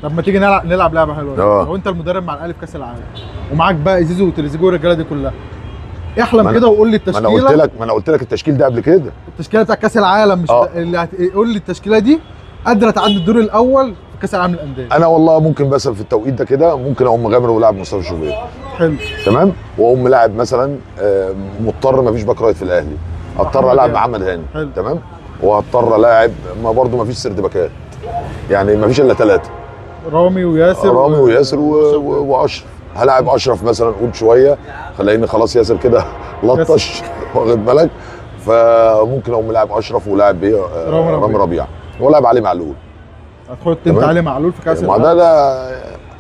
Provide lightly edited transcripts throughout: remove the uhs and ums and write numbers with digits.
طب ما تيجي نلعب لعبه حلوه. لو انت المدرب مع الاهلي في كاس العالم ومعاك بقى زيزو وتريزيجيه والرجاله دي كلها، احلم كده وقول لي التشكيله. ما انا قلت لك التشكيل ده قبل كده. التشكيله بتاع كاس العالم مش اللي قول لي التشكيله دي قادره تعدي الدور الاول في كاس العالم للانديه. انا والله ممكن بس في التوقيت ده كده ممكن اقوم مغامر ولاعب مصطفى شوبير. حلو تمام. واقوم لاعب مثلا مضطر ما فيش باك رايت في الاهلي، اضطر العب محمد هاني. تمام. وهضطر الاعب ما برضه ما فيش سرد باكات، يعني ما فيش الا 3 رامي وياسر واشرف. هلاعب اشرف مثلا قول شويه خليني خلاص ياسر كده لطش واخد بالك، فممكن اقوم لاعب اشرف ولاعب رامي ربيعه ولاعب علي معلول. هتحط انت علي معلول في كاس العالم؟ ما ده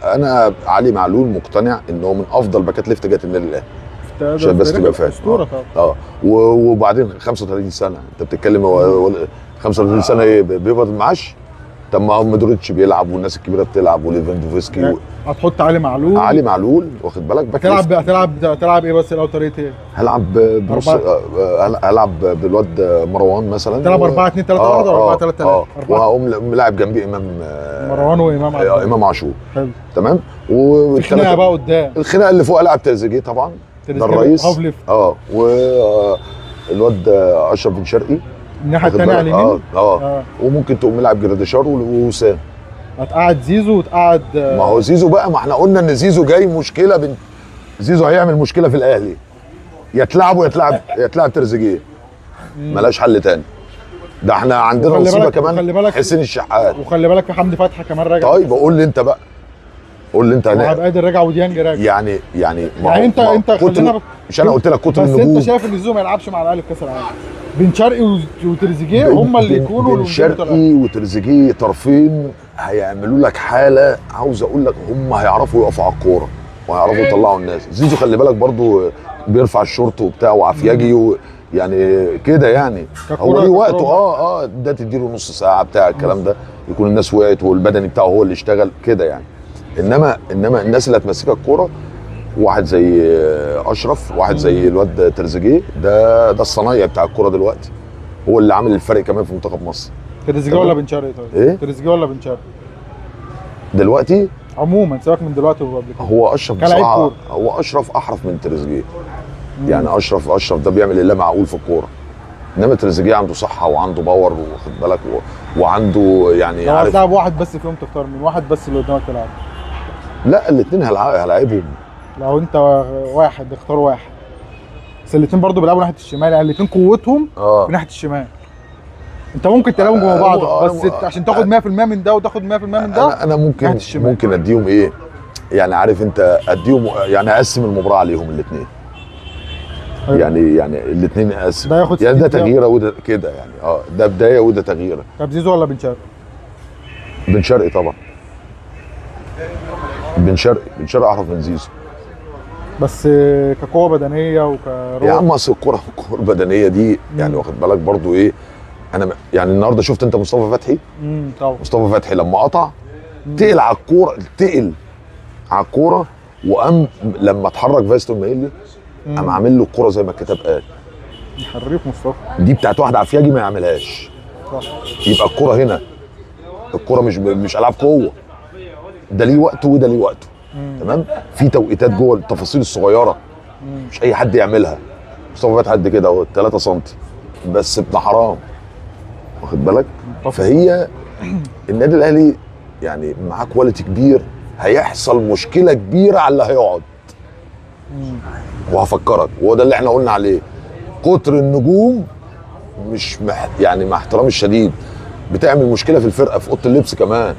انا علي معلول مقتنع ان هو من افضل باكات ليفت جت النادي الاهلي عشان بس تبقى فاهم. اسطوره طبعا. وبعدين 35 سنه انت بتتكلم 35 سنه ايه بيقبض المعاش؟ طب ما هو مودريتش بيلعب والناس الكبيره بتلعب وليفاندوفسكي هتحط علي معلول واخد بالك باك. هتلعب ايه بس الاول طريقه ايه؟ هلعب بالواد مروان مثلا. تلعب 4-2-3 ولا 4-3-3 وهقوم ملاعب جنبي مروان وامام عاشور. حلو تمام. الخناقه بقى قدام، الخناقه اللي فوق العب تريزيجيه طبعا ده الرئيس. والواد اشرف بن شرقي الناحيه الثانيه على اليمين. وممكن تقوم ملعب جراديشار ووسام. هتقعد زيزو وتقعد ما هو زيزو بقى، ما احنا قلنا ان زيزو جاي مشكله زيزو هيعمل مشكله في الاهلي، يا تلعبه يا تلعب تريزيجيه، ملاش حل تاني. ده احنا عندنا مصيبه كمان حسين الشحات، وخلي بالك في حمدي فتحي كمان راجع. طيب قول لي انت بقى، قول لي انت وعبد القادر راجع وديانج راجع. يعني انت خلينا مش انا قلت لك كتر النجوم. بس انت شايف ان زيزو ما يلعبش مع الاهلي في كاس العالم؟ بن شرقي وتريزيجيه هم اللي يكونوا بن شرقي وتريزيجيه طرفين هيعملوا لك حاله. عاوز اقول لك هم هيعرفوا يقفوا على الكوره وهيعرفوا يطلعوا الناس. زيزو خلي بالك برضو بيرفع الشورت وبتاع وعافياجي يعني كده يعني هو ليه وقته. ده تديله نص ساعه بتاع الكلام ده يكون الناس وقعت والبدني بتاعه هو اللي اشتغل كده يعني. انما الناس اللي هتمسكك الكوره واحد زي اشرف، واحد زي الواد تريزيجيه، ده الصنايعي بتاع الكوره دلوقتي، هو اللي عامل الفرق كمان في منتخب مصر. تريزيجيه ولا بن شرقي؟ طيب ايه تريزيجيه ولا بن شرقي دلوقتي؟ عموما سيبك من دلوقتي وقبل كده. هو اشرف بصراحه هو اشرف احرف من تريزيجيه. يعني اشرف ده بيعمل اللي معقول في الكوره، انما تريزيجيه عنده صحه وعنده باور واخد بالك وعنده يعني لو هتلعب واحد بس فيهم تختار من واحد بس اللي قدامك تلعب؟ لا الاثنين هلاعبهم. لو انت واحد اختار واحد، بس الاثنين برضه بيلعبوا ناحيه الشمال، يعني الاثنين قوتهم في ناحيه الشمال. انت ممكن تلعبهم جوا بعض بس عشان تاخد 100% من ده وتاخد 100% من ده. انا ممكن اديهم ايه يعني، عارف انت اديهم يعني اقسم المباراه عليهم الاثنين. يعني الاثنين اقسم ده ياخد يعني ده تغييره وده كده يعني ده بدايه وده تغييره. طب زيزو ولا بن شرقي؟ بن شرقي طبعا. بن شرقي اعرف من زيزو بس كقوه بدنيه وكروح. يا عم اصل الكوره البدنيه دي يعني واخد بالك برضو ايه. انا يعني النهارده شفت انت مصطفى فتحي. طبعا مصطفى فتحي لما قطع تقل على الكوره وقام لما اتحرك فايستون مايلي قام عامل له الكوره زي ما الكتاب قال. حريف مصطفى دي بتاعت واحد عافياجي ما يعملهاش. يبقى الكوره هنا الكوره مش العاب قوه، ده ليه وقته وده ليه وقته. تمام. في توقيتات جوه التفاصيل الصغيره مش اي حد يعملها. مصطفى فتحي قد كده اهو 3 سم بس ابن حرام واخد بالك. فهي النادي الاهلي يعني معاه كواليتي كبير، هيحصل مشكله كبيره على اللي هيقعد. وهفكرك وهو ده اللي احنا قلنا عليه، كتر النجوم مش يعني مع احترامي الشديد بتعمل مشكله في الفرقه في اوضه اللبس كمان،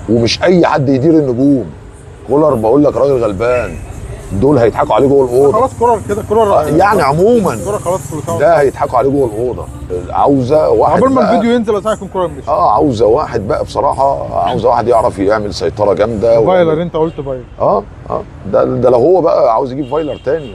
ومش اي حد يدير النجوم. كولر بقول لك راجل غلبان، دول هيضحكوا عليه جوه الاوضه. خلاص كولر كده كولر يعني عموما كولر خلاص ده هيضحكوا عليه جوه الاوضه. عاوزه واحد قبل ما الفيديو ينزل اصلا يكون كولر مشي. عاوزه واحد بقى بصراحه، عاوزه واحد يعرف يعمل سيطره جامده. فايلر انت قلت فايلر. ده لو هو بقى عاوز يجيب فايلر تاني.